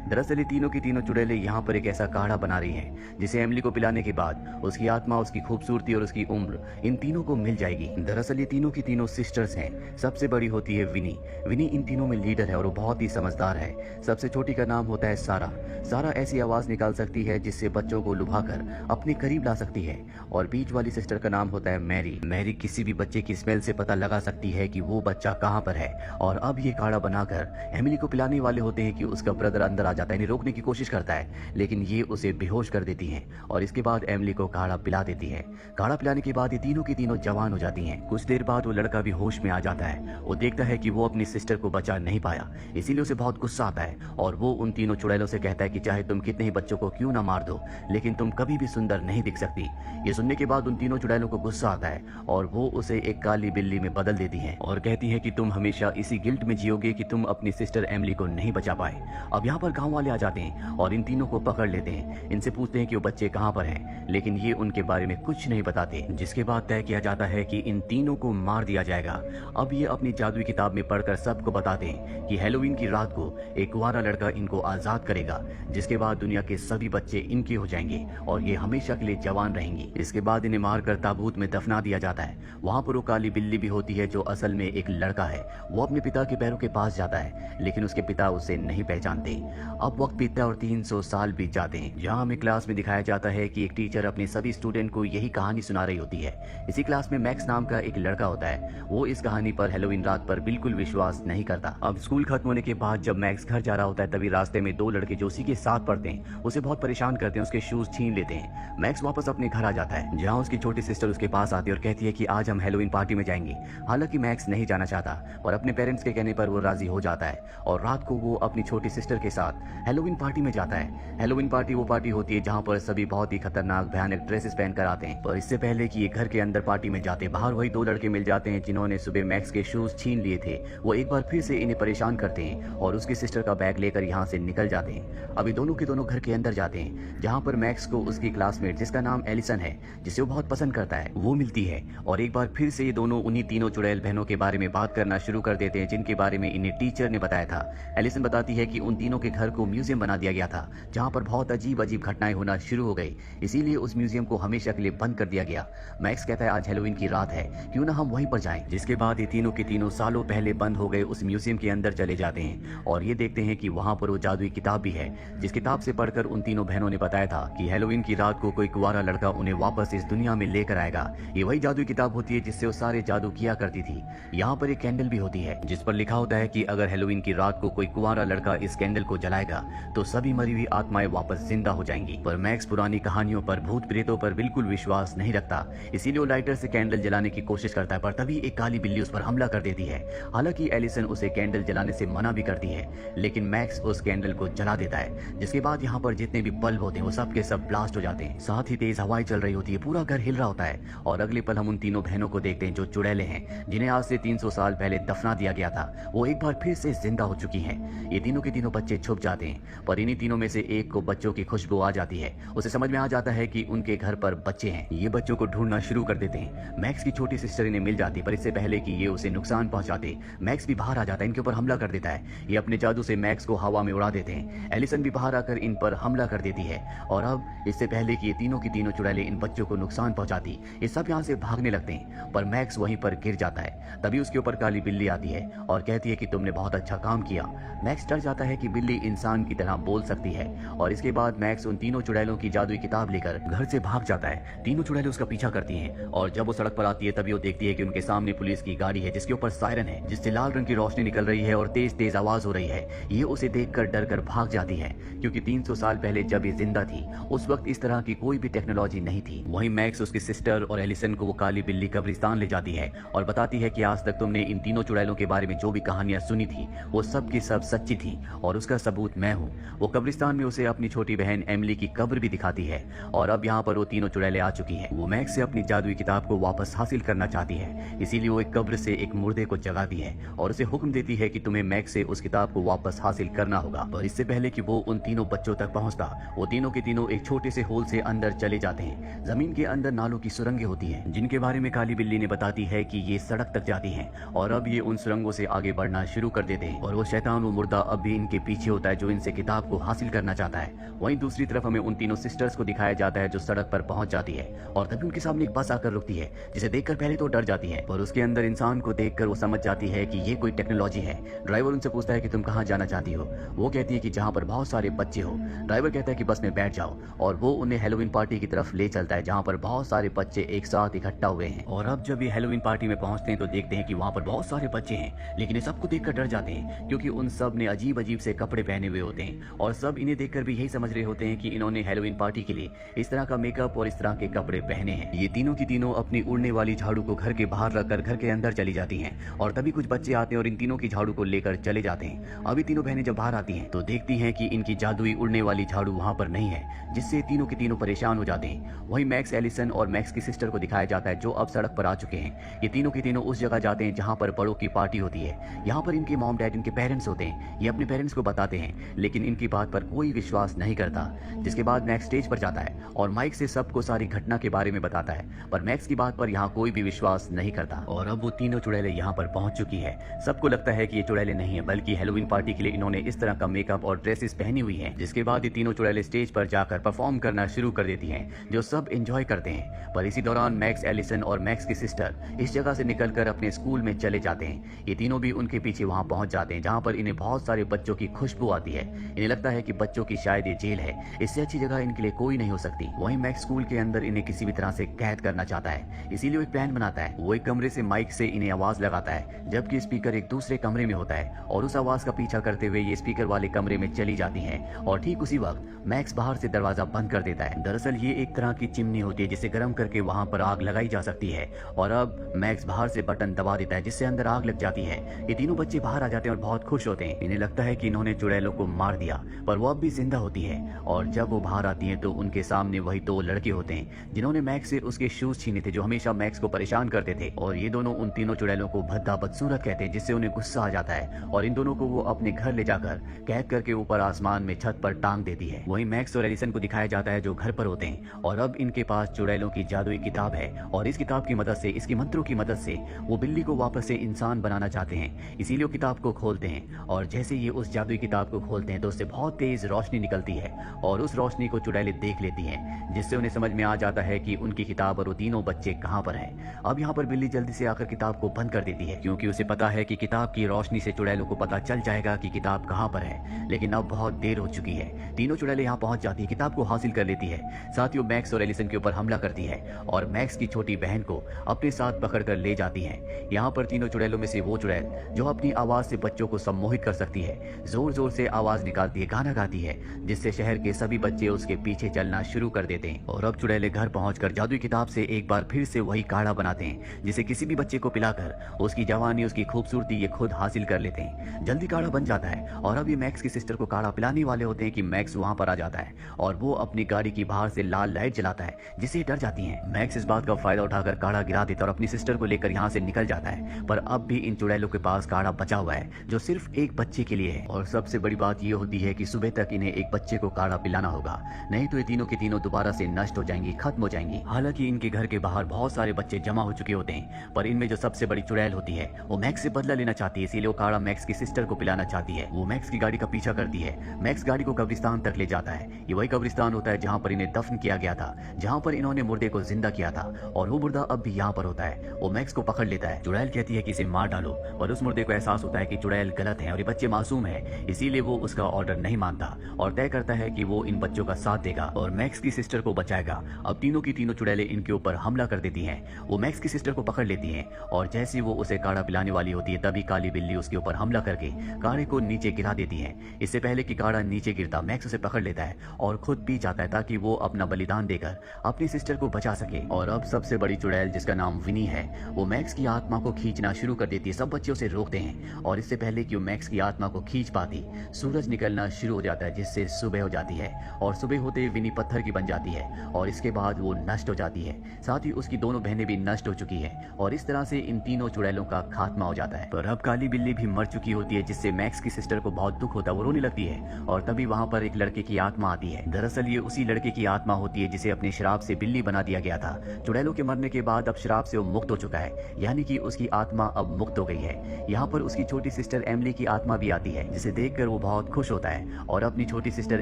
दरअसल ये तीनों की तीनों चुड़ैलें यहाँ पर एक ऐसा काढ़ा बना रही हैं जिसे एमिली को पिलाने के बाद उसकी आत्मा, उसकी खूबसूरती और उसकी उम्र इन तीनों को मिल जाएगी। दरअसल ये तीनों की तीनों सिस्टर्स हैं। सबसे बड़ी होती है विनी। विनी इन तीनों में लीडर है और वो बहुत ही समझदार है। सबसे छोटी का नाम होता है सारा। सारा ऐसी आवाज निकाल सकती है जिससे बच्चों को लुभाकर अपने करीब ला सकती है। और बीच वाली सिस्टर का नाम होता है मैरी। मैरी किसी भी बच्चे की स्मेल से पता लगा सकती है कि वो बच्चा कहाँ पर है। और अब ये काढ़ा बनाकर एमिली को पिलाने वाले होते हैं कि उसका ब्रदर अंदर आ जाता है, रोकने की कोशिश करता है, लेकिन ये उसे बेहोश कर देती हैं और इसके बाद एमिली को काढ़ा पिला देती है। काढ़ा पिलाने के बाद ये तीनों की तीनों जवान हो जाती हैं। कुछ देर बाद वो लड़का भी होश में आ जाता है। वो देखता है कि वो अपनी सिस्टर को बचा नहीं पाया, इसीलिए उसे बहुत गुस्सा आता है और वो उन तीनों चुड़ैलों से कहता है कि चाहे तुम कितने ही बच्चों को क्यों ना मार दो, लेकिन तुम कभी भी सुंदर नहीं दिख सकती। ये सुनने के बाद उन तीनों चुड़ैलों को गुस्सा आता है और वो उसे एक काली बिल्ली में बदल देती है और कहती है कि तुम हमेशा इसी गिल्ट में जियोगे कि तुम अपनी सिस्टर एमिली को नहीं बचा पाए। अब यहाँ पर गांव वाले आ जाते हैं और इन तीनों को पकड़ लेते हैं। इनसे पूछते हैं कि वो बच्चे कहाँ पर हैं, लेकिन ये उनके बारे में कुछ नहीं बताते, जिसके बाद तय किया जाता है कि इन तीनों को मार दिया जाएगा। अब ये अपनी जादुई किताब में पढ़कर सबको बताते हैं कि हैलोवीन की रात को एक कुंवारा लड़का इनको आजाद करेगा, जिसके बाद दुनिया के सभी बच्चे इनके हो जाएंगे और ये हमेशा के लिए जवान रहेंगी। इसके बाद इन्हें मारकर ताबूत में दफना दिया जाता है। वहाँ पर वो काली बिल्ली भी होती है जो असल में एक लड़का है। वो अपने पिता के पैरों के पास जाता है, लेकिन उसके पिता उसे नहीं पहचानते। अब वक्त बीतता है और 300 साल बीत जाते हैं। जहाँ हमें क्लास में दिखाया जाता है कि एक टीचर अपने सभी स्टूडेंट को यही कहानी सुना रही होती है। इसी क्लास में मैक्स नाम का एक लड़का होता है। वो इस कहानी पर हैलोवीन रात पर बिल्कुल विश्वास नहीं करता। अब स्कूल खत्म होने के बाद जब मैक्स घर जा रहा होता है, तभी रास्ते में दो लड़के जो उसी के साथ पढ़ते हैं उसे बहुत परेशान करते हैं, उसके शूज छीन लेते हैं। मैक्स वापस अपने घर आ जाता है, जहाँ उसकी छोटी सिस्टर उसके पास आती है और कहती है कि आज हम हैलोवीन पार्टी में जाएंगे। हालांकि मैक्स नहीं जाना चाहता और अपने पेरेंट्स के कहने पर वो राजी हो जाता है और रात को वो अपनी छोटी सिस्टर के साथ हैलोवीन पार्टी में जाता है। हैलोवीन पार्टी वो पार्टी होती है जहाँ पर सभी बहुत ही खतरनाक भयानक ड्रेसेस पहनकर आते हैं। पर इससे पहले कि ये घर के अंदर पार्टी में जाते, बाहर वही दो लड़के मिल जाते हैं जिन्होंने सुबह मैक्स के शूज छीन लिए थे। वो एक बार फिर से इन्हें परेशान करते हैं और उसकी सिस्टर का बैग लेकर यहाँ से निकल जाते हैं। अभी दोनों के दोनों घर के अंदर जाते हैं, जहाँ पर मैक्स को उसकी क्लासमेट जिसका नाम एलिसन है, जिसे वो बहुत पसंद करता है, वो मिलती है। और एक बार फिर से ये दोनों उन्हीं तीनों चुड़ैल बहनों के बारे में बात करना शुरू कर देते हैं जिनके बारे में इन्हें टीचर ने बताया था। एलिसन बताती है कि उन तीनों के घर को म्यूजियम बना दिया गया था, जहाँ पर बहुत अजीब अजीब घटनाएं होना शुरू हो गई, इसीलिए उस म्यूजियम को हमेशा के लिए बंद कर दिया गया। मैक्स कहता है आज हैलोवीन की रात है, क्यों ना हम वहीं पर जाएं। जिसके बाद ये तीनों के तीनों सालों पहले बंद हो गए उस म्यूजियम के अंदर चले जाते हैं और ये देखते हैं कि वहाँ पर वो जादुई किताब भी है, जिस किताब से पढ़कर उन तीनों बहनों ने बताया था कि हैलोवीन की रात को कोई कुंवारा लड़का उन्हें वापस इस दुनिया में लेकर आएगा। ये वही जादुई किताब होती है जिससे वो सारे जादू किया करती थी। यहाँ पर एक कैंडल भी होती है जिस पर लिखा होता है कि अगर हैलोवीन की रात को कोई कुंवारा लड़का इस कैंडल को जलाएगा तो सभी मरी हुई आत्माएं वापस जिंदा हो जाएंगी। पर मैक्स पुरानी कहानियों पर, भूत प्रेतों पर बिल्कुल विश्वास नहीं रखता, इसीलिए वो लाइटर से कैंडल जलाने की कोशिश करता है। पर तभी एक काली बिल्ली उस पर हमला कर देती है। हालांकि एलिसन उसे कैंडल जलाने से मना भी करती है, लेकिन मैक्स उस कैंडल को जला देता है। जिसके बाद यहाँ पर जितने भी बल्ब होते हैं वो सब के सब ब्लास्ट हो जाते हैं। साथ ही तेज हवाएं चल रही होती है, पूरा घर हिल रहा होता है। और अगले पल हम उन तीनों बहनों को देखते हैं जो चुड़ैलें हैं, जिन्हें आज से 300 साल पहले दफना दिया गया था। वो एक बार फिर से जिंदा हो चुकी हैं। ये तीनों के तीनों बच्चे छुप जाते हैं, पर इन्हीं तीनों में से एक को बच्चों की खुशबू आ जाती है। उसे समझ में आ जाता है कि उनके घर पर बच्चे हैं। ये बच्चों को ढूंढना शुरू कर देते हैं। मैक्स की छोटी सिस्टर इन्हें मिल जाती, पर इससे पहले कि ये उसे नुकसान पहुंचाते, मैक्स भी बाहर आ जाता है, इनके ऊपर हमला कर देता है। ये अपने जादू से मैक्स को हवा में उड़ा देते हैं। एलिसन भी बाहर आकर इन पर हमला कर देती है और अब इससे पहले कि ये तीनों की तीनों चुड़ैलें इन बच्चों को नुकसान पहुंचाती, ये सब यहाँ से भागने लगते हैं। पर मैक्स वहीं पर गिर जाता है। तभी उसके ऊपर काली बिल्ली आती है और कहती है कि तुमने बहुत अच्छा काम किया। मैक्स डर जाता है कि बिल्ली इंसान की तरह बोल सकती है और इसके बाद मैक्स उन तीनों चुड़ैलों की जादुई किताब लेकर घर से भाग जाता है। तीनों चुड़ैलें उसका पीछा करती हैं और जब वो सड़क पर आती है तभी वो देखती है कि उनके सामने पुलिस की गाड़ी है जिसके ऊपर सायरन है, जिससे लाल रंग की रोशनी निकल रही है और तेज तेज आवाज हो रही है। ये उसे देखकर डर कर भाग जाती है, क्योंकि 300 साल पहले जब ये जिंदा थी उस वक्त इस तरह की कोई भी टेक्नोलॉजी नहीं थी। वहीं मैक्स उसकी सिस्टर और एलिसन को वो काली बिल्ली कब्रिस्तान ले जाती है और बताती है कि आज तक तुमने इन तीनों चुड़ैलों के बारे में जो भी कहानियां सुनी थी वो सब की सब सच्ची थी और उसका सबूत मैं हूँ। वो कब्रिस्तान में उसे अपनी छोटी बहन एमिली की कब्र भी दिखाती है और अब यहाँ पर वो तीनों चुड़ैलें आ चुकी हैं। वो मैक्स से अपनी जादुई किताब को वापस हासिल करना चाहती है, इसीलिए वो एक कब्र से एक मुर्दे को जगाती है और उसे हुक्म देती है कि तुम्हें मैक्स से उस किताब को वापस हासिल करना होगा। पर इससे पहले कि वो उन तीनों बच्चों तक पहुंचता, वो तीनों के तीनों एक छोटे से होल से अंदर चले जाते हैं। जमीन के अंदर नालों की सुरंगें होती हैं, जिनके बारे में काली बिल्ली ने बताती है कि ये सड़क तक जाती हैं और अब ये उन सुरंगों से आगे बढ़ना शुरू कर देते हैं और वो शैतान वो मुर्दा अब भी इनके पीछे होता होता है जो इनसे किताब को हासिल करना चाहता है। वहीं दूसरी तरफ हमें उन तीनों सिस्टर्स को दिखाया जाता है जो सड़क पर पहुंच जाती है और तभी उनके सामने एक बस आकर रुकती है, जिसे देखकर पहले तो डर जाती है, पर उसके अंदर इंसान को देखकर वो समझ जाती है कि ये कोई टेक्नोलॉजी है। ड्राइवर उनसे पूछता है कि तुम कहाँ जाना चाहती हो। वो कहती है कि जहाँ पर बहुत सारे बच्चे हो। ड्राइवर कहता है कि बस में बैठ जाओ और वो उन्हें हैलोवीन पार्टी की तरफ ले चलता है जहाँ पर बहुत सारे बच्चे एक साथ इकट्ठा हुए हैं। और अब जब ये हैलोवीन पार्टी में पहुंचते हैं तो देखते हैं कि वहाँ पर बहुत सारे बच्चे हैं, लेकिन ये सबको देखकर डर जाते हैं क्योंकि उन सब ने अजीब अजीब से कपड़े पहने हुए होते हैं और सब इन्हें देखकर भी यही समझ रहे होते हैं कि इन्होंने हैलोवीन पार्टी के लिए इस तरह का मेकअप और इस तरह के कपड़े पहने हैं। ये तीनों की तीनों अपनी उड़ने वाली झाड़ू को घर के बाहर रखकर घर के अंदर चली जाती हैं और तभी कुछ बच्चे आते हैं और इन तीनों की झाड़ू को लेकर चले जाते हैं। अभी तीनों बहनें जब बाहर आती हैं तो देखती हैं कि इनकी जादुई उड़ने वाली झाड़ू वहां पर नहीं है, जिससे तीनों के तीनों परेशान हो जाते हैं। वहीं मैक्स, एलिसन और मैक्स की सिस्टर को दिखाया जाता है जो अब सड़क पर आ चुके हैं। ये तीनों के तीनों उस जगह जाते हैं जहां पर बड़ों की पार्टी होती है। यहाँ पर इनके मॉम डैड, इनके पेरेंट्स होते हैं। ये अपने पेरेंट्स को बताते हैं लेकिन इनकी बात पर कोई विश्वास नहीं करता। जिसके बाद मैक्स स्टेज पर जाता है और माइक से सबको सारी घटना के बारे में बताता है, पर मैक्स की बात पर यहाँ कोई भी विश्वास नहीं करता। और अब वो तीनों चुड़ैलें यहाँ पर पहुंच चुकी है। सबको लगता है कि ये चुड़ैलें नहीं है बल्कि हैलोवीन पार्टी के लिए इन्होंने इस तरह का मेकअप और ड्रेसेस पहनी हुई है। जिसके बाद ये तीनों चुड़ैलें स्टेज पर जाकर परफॉर्म करना शुरू कर देती हैं जो सब एंजॉय करते हैं। पर इसी दौरान मैक्स, एलिसन और मैक्स की सिस्टर इस जगह से निकलकर अपने स्कूल में चले जाते हैं। ये तीनों भी उनके पीछे वहां पहुंच जाते हैं जहां पर इन्हें बहुत सारे बच्चों की खुशबू आती है। इन्हें लगता है कि बच्चों की शायद ये जेल है, इससे अच्छी जगह इनके लिए कोई नहीं हो सकती। वहीं मैक्स स्कूल के अंदर इन्हें किसी भी तरह से कैद करना चाहता है, इसीलिए वो एक प्लान बनाता है। वो एक कमरे से माइक से इन्हें आवाज लगाता है जबकि स्पीकर एक दूसरे कमरे में होता है और उस आवाज का पीछा करते हुए ये स्पीकर वाले कमरे में चली जाती है और ठीक उसी वक्त मैक्स बाहर से दरवाजा बंद कर देता है। दरअसल ये एक तरह की चिमनी होती है जिसे गर्म करके वहां पर आग लगाई जा सकती है और अब मैक्स बाहर से बटन दबा देता है जिससे अंदर आग लग जाती है। ये तीनों बच्चे बाहर आ जाते हैं और बहुत खुश होते हैं। इन्हें लगता है कि इन्होंने चुड़ैलों को मार दिया, पर वो अब भी जिंदा होती है और जब वो बाहर आती हैं तो उनके सामने वही दो लड़के होते हैं जिन्होंने मैक्स से उसके शूज छीने थे जो हमेशा मैक्स को परेशान करते थे। और ये दोनों उन तीनों चुड़ैलों को भद्दा बदसूरत कहते हैं जिससे उन्हें गुस्सा आ जाता है और इन दोनों को वो अपने घर ले जाकर कैद करके ऊपर आसमान में छत पर टांग देती है। वहीं मैक्स और एलिसन को दिखाया जाता है जो घर पर होते हैं और अब इनके पास चुड़ैलों की जादुई किताब है और इस किताब की मदद से, इसकी मंत्रों की मदद से वो बिल्ली को वापस से इंसान बनाना चाहते हैं। इसीलिए वो किताब को खोलते हैं और जैसे ये उस जादुई किताब को खोलते हैं तो उससे बहुत तेज रोशनी निकलती है और उस रोशनी को चुड़ैलें देख लेती हैं जिससे उन्हें समझ में आ जाता है कि उनकी किताब और वो तीनों बच्चे कहाँ पर हैं। अब यहाँ पर बिल्ली जल्दी से आकर किताब को बंद कर देती है क्योंकि उसे पता है कि किताब की रोशनी से चुड़ैलों को पता चल जाएगा कि किताब कहाँ पर है। लेकिन अब बहुत देर हो चुकी है। तीनों चुड़ैलें यहाँ पहुंच जाती है, किताब को हासिल कर लेती है, साथ ही वो मैक्स और एलिसन के ऊपर हमला करती है और मैक्स की छोटी बहन को अपने साथ पकड़कर ले जाती है। यहाँ पर तीनों चुड़ैलों में से वो चुड़ैल जो अपनी आवाज से बच्चों को सम्मोहित कर सकती है जोर जोर से आवाज निकालती है, गाना गाती है जिससे शहर के सभी बच्चे उसके पीछे चलना शुरू कर देते हैं। और अब चुड़ैलें घर पहुंचकर जादुई किताब से एक बार फिर से वही काढ़ा बनाते हैं जिसे किसी भी बच्चे को पिलाकर उसकी जवानी, उसकी खूबसूरती ये खुद हासिल कर लेते हैं। जल्दी काढ़ा बन जाता है और अब ये मैक्स की सिस्टर को काढ़ा पिलाने वाले होते हैं कि मैक्स वहां पर आ जाता है और वो अपनी गाड़ी की बाहर से लाल लाइट जलाता है जिससे डर जाती हैं। मैक्स इस बात का फायदा उठाकर काढ़ा गिरा देता है और अपनी सिस्टर को लेकर यहाँ से निकल जाता है, पर अब भी इन चुड़ैलों के पास काढ़ा बचा हुआ है जो सिर्फ एक बच्चे के लिए है। और सबसे बड़ी बात ये होती है कि सुबह तक इन्हें एक बच्चे को काढ़ा पिलाना होगा, नहीं तो ये तीनों के तीनों दोबारा से नष्ट हो जाएंगी, खत्म हो जाएंगी। हालांकि इनके घर के बाहर बहुत सारे बच्चे जमा हो चुके होते हैं, पर इनमें जो सबसे बड़ी चुड़ैल होती है वो मैक्स से बदला लेना चाहती है, इसीलिए वो काढ़ा मैक्स की सिस्टर को पिलाना चाहती है। वो मैक्स की गाड़ी का पीछा करती है, मैक्स गाड़ी को कब्रिस्तान तक ले जाता है। ये वही कब्रिस्तान होता है जहाँ पर इन्हें दफन किया गया था, जहाँ पर इन्होंने मुर्दे को जिंदा किया था और वो मुर्दा अब भी यहाँ पर होता है। वो मैक्स को पकड़ लेता है, चुड़ैल कहती है कि इसे मार डालो, और उस मुर्दे को एहसास होता है कि चुड़ैल गलत है और ये बच्चे मासूम है, इसीलिए वो उसका ऑर्डर नहीं मानता और तय करता है कि वो इन बच्चों का साथ देगा और मैक्स की सिस्टर को बचाएगा। अब तीनों की तीनों चुड़ैलें इनके ऊपर हमला कर देती हैं। वो मैक्स की सिस्टर को पकड़ लेती हैं और जैसे वो उसे काढ़ा पिलाने वाली होती है तभी काली बिल्ली उसके ऊपर हमला करके काढ़े को नीचे गिरा देती है। इससे पहले कि काढ़ा नीचे गिरता मैक्स उसे पकड़ लेता है और खुद पी जाता है ताकि वो अपना बलिदान देकर अपनी सिस्टर को बचा सके। और अब सबसे बड़ी चुड़ैल जिसका नाम विनी है वो मैक्स की आत्मा को खींचना शुरू कर देती है। सब बच्चे उसे रोकते हैं और इससे पहले कि वो मैक्स की आत्मा को खींच पाती सूरज निकलना शुरू हो जाता है जिससे सुबह हो जाती है और सुबह होते ही विनी पत्थर की बन जाती है और इसके बाद वो नष्ट हो जाती है। साथ ही उसकी दोनों बहनें भी नष्ट हो चुकी है और इस तरह से इन तीनों चुड़ैलों का खात्मा हो जाता है। पर अब काली बिल्ली भी मर चुकी होती है जिससे मैक्स की सिस्टर को बहुत दुख होता है, वो रोने लगती है और तभी वहां पर एक लड़के की आत्मा आती है। दरअसल ये उसी लड़के की आत्मा होती है जिसे अपने शराब से बिल्ली बना दिया गया था। चुड़ैलों के मरने के बाद अब शराब से वो मुक्त हो चुका है, यानी कि उसकी आत्मा अब मुक्त हो गई है। यहाँ पर उसकी छोटी सिस्टर एमिली की आत्मा भी आती है जिसे देखकर वो बहुत खुश होता है और अपनी छोटी सिस्टर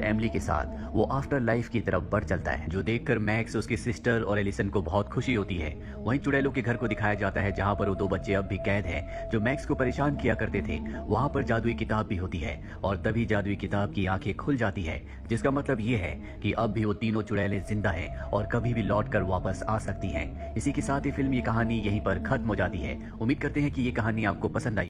एमिली के साथ वो आफ्टर लाइफ की तरफ बढ़ चलता है, जो देखकर मैक्स, उसकी सिस्टर और एलिसन को बहुत खुशी होती है। वहीं चुड़ैलों के घर को दिखाया जाता है जहाँ पर वो 2 बच्चे अब भी कैद हैं जो मैक्स को परेशान किया करते थे। वहाँ पर जादुई किताब भी होती है और तभी जादुई किताब की आंखें खुल जाती है, जिसका मतलब ये है कि अब भी वो तीनों चुड़ैलें जिंदा हैं और कभी भी लौट कर वापस आ सकती हैं। इसी के साथ ही फिल्म, ये कहानी यहीं पर खत्म हो जाती है। उम्मीद करते हैं कि ये कहानी आपको पसंद आई।